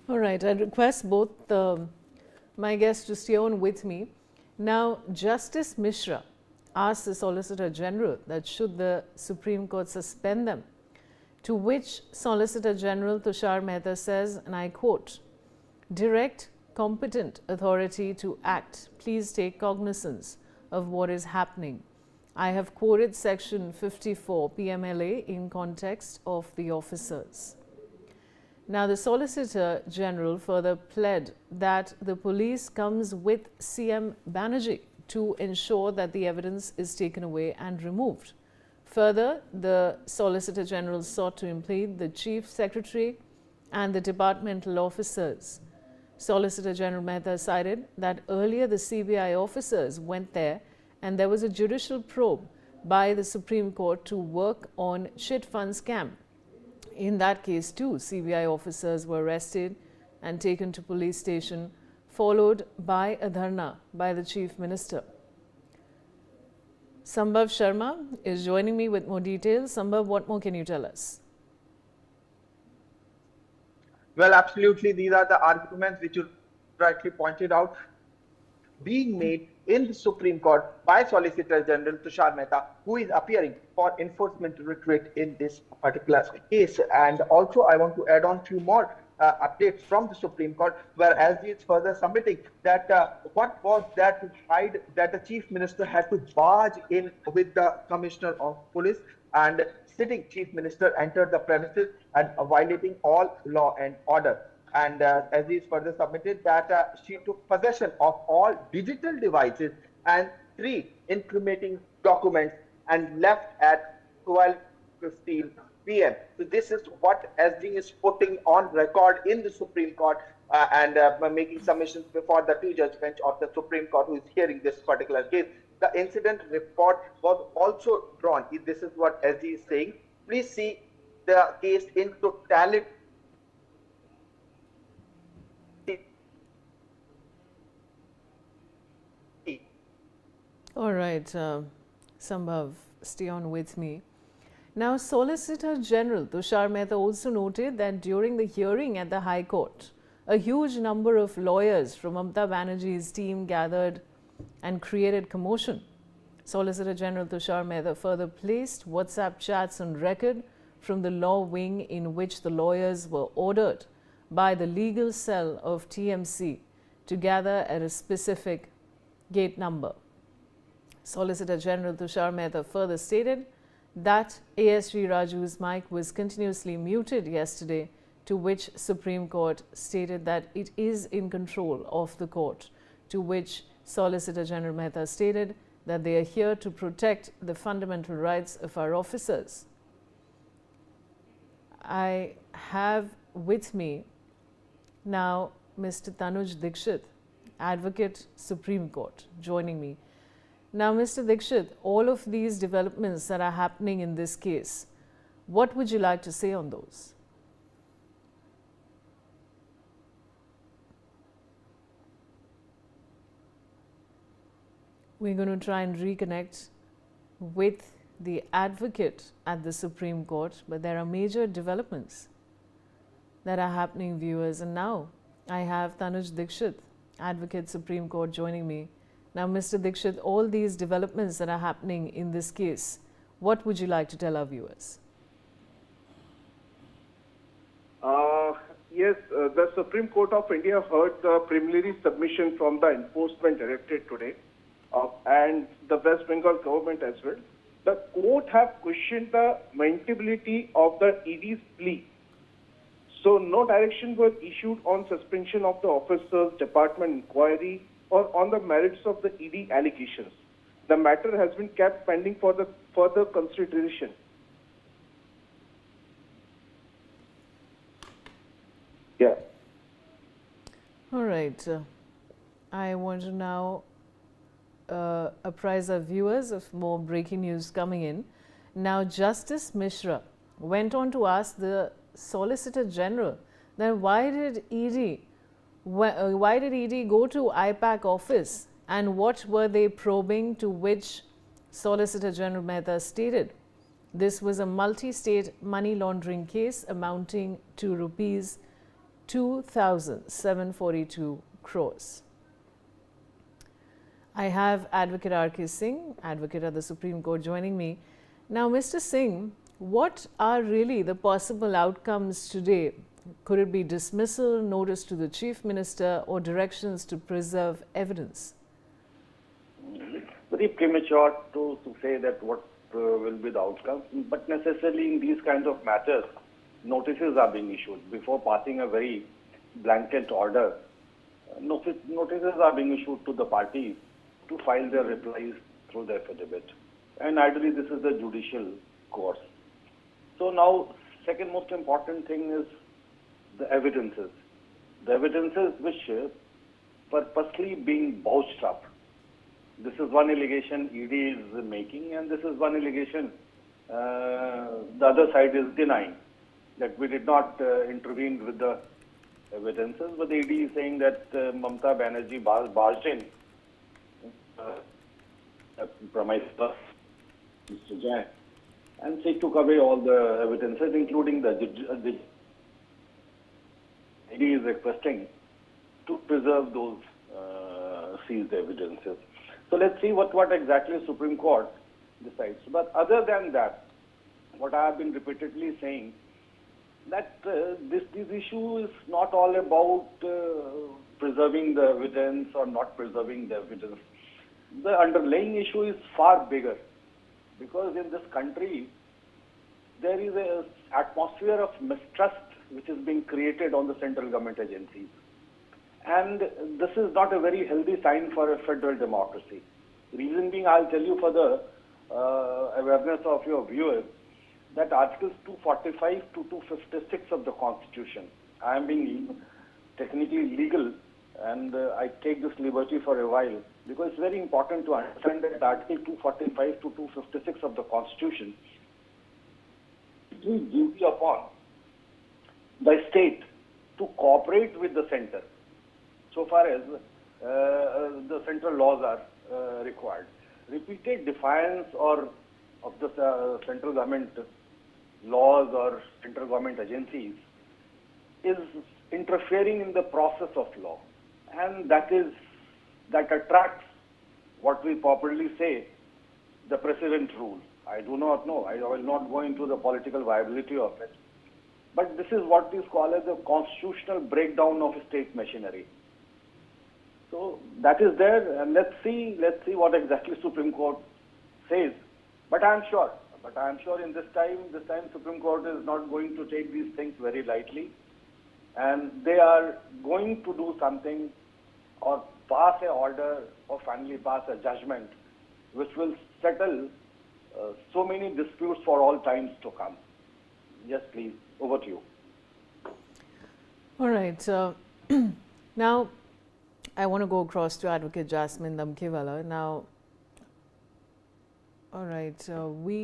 All right, I request both my guests to stay on with me. Now, Justice Mishra asked the Solicitor General that should the Supreme Court suspend them, to which Solicitor General Tushar Mehta says, and I quote, "Direct competent authority to act. Please take cognizance of what is happening. I have quoted section 54 PMLA in context of the officers." Now, the Solicitor General further pled that the police comes with CM Banerjee to ensure that the evidence is taken away and removed. Further, the Solicitor General sought to impede the Chief Secretary and the departmental officers. Solicitor General Mehta cited that earlier the CBI officers went there and there was a judicial probe by the Supreme Court to work on chit fund scam. In that case too, CBI officers were arrested and taken to police station, followed by a dharna by the Chief Minister. Sambhav Sharma is joining me with more details. Sambhav, what more can you tell us? Well, absolutely. These are the arguments which you rightly pointed out being made in the Supreme Court by Solicitor General Tushar Mehta, who is appearing for enforcement retreat in this particular case. And also, I want to add on a few more updates from the Supreme Court, where SG is further submitting that what was that to hide that the Chief Minister had to barge in with the Commissioner of Police, and sitting Chief Minister entered the premises and violating all law and order. And as is further submitted that she took possession of all digital devices and 3 incriminating documents and left at 12:15 p.m. So this is what SG is putting on record in the Supreme Court and making submissions before the 2-judge bench of the Supreme Court, who is hearing this particular case. The incident report was also drawn. This is what SG is saying. Please see the case in totality. All right, Sambhav, stay on with me. Now, Solicitor General Tushar Mehta also noted that during the hearing at the High Court, a huge number of lawyers from Mamata Banerjee's team gathered and created commotion. Solicitor General Tushar Mehta further placed WhatsApp chats on record from the law wing in which the lawyers were ordered by the legal cell of TMC to gather at a specific gate number. Solicitor General Tushar Mehta further stated that ASG Raju's mic was continuously muted yesterday, to which Supreme Court stated that it is in control of the court, to which Solicitor General Mehta stated that they are here to protect the fundamental rights of our officers. I have with me now Mr. Tanuj Dikshit, Advocate, Supreme Court, joining me. Now, Mr. Dikshit, all of these developments that are happening in this case, what would you like to say on those? We're going to try and reconnect with the advocate at the Supreme Court, but there are major developments that are happening, viewers. And now I have Tanuj Dikshit, Advocate, Supreme Court, joining me. Now, Mr. Dikshit, all these developments that are happening in this case, what would you like to tell our viewers? Yes, the Supreme Court of India heard the preliminary submission from the Enforcement Directorate today and the West Bengal government as well. The court have questioned the maintainability of the ED's plea. So no direction was issued on suspension of the officer's department inquiry or on the merits of the ED allegations. The matter has been kept pending for the further consideration. Yeah. All right. I want to now apprise our viewers of more breaking news coming in. Now, Justice Mishra went on to ask the Solicitor General that why did ED go to IPAC office and what were they probing, to which Solicitor General Mehta stated this was a multi-state money laundering case amounting to rupees 2,742 crores. I have Advocate R.K. Singh, Advocate at the Supreme Court, joining me. Now, Mr. Singh, what are really the possible outcomes today? Could it be dismissal, notice to the Chief Minister, or directions to preserve evidence? Very premature to say that what will be the outcome, but necessarily in these kinds of matters, notices are being issued before passing a very blanket order. Notices are being issued to the parties to file their replies through the affidavit, and ideally this is the judicial course. So now, second most important thing is the evidences. The evidences which purposely being bounced up. This is one allegation ED is making, and this is one allegation the other side is denying, that we did not intervene with the evidences, but the ED is saying that Mamata Banerjee barged in premises of Mr. Jain, and she took away all the evidences, including the ED is requesting to preserve those seized evidences. So let's see what exactly Supreme Court decides. But other than that, what I have been repeatedly saying, that this issue is not all about preserving the evidence or not preserving the evidence. The underlying issue is far bigger, because in this country there is an atmosphere of mistrust which is being created on the central government agencies. And this is not a very healthy sign for a federal democracy. Reason being, I'll tell you for the awareness of your viewers, that Articles 245 to 256 of the Constitution, I am being technically legal, and I take this liberty for a while, because it's very important to understand that Article 245 to 256 of the Constitution is duty upon the state to cooperate with the center, so far as the central laws are required. Repeated defiance of the central government laws or central government agencies is interfering in the process of law, and that attracts what we popularly say the precedent rule. I do not know. I will not go into the political viability of it, but this is what is called as a constitutional breakdown of state machinery. So that is there, and let's see what exactly Supreme Court says. But I am sure in this time Supreme Court is not going to take these things very lightly, and they are going to do something, or pass an order, or finally pass a judgment which will settle so many disputes for all times to come. Yes, please, over to you. All right. Now, I want to go across to Advocate Jasmine Damkewala. Now, all right, we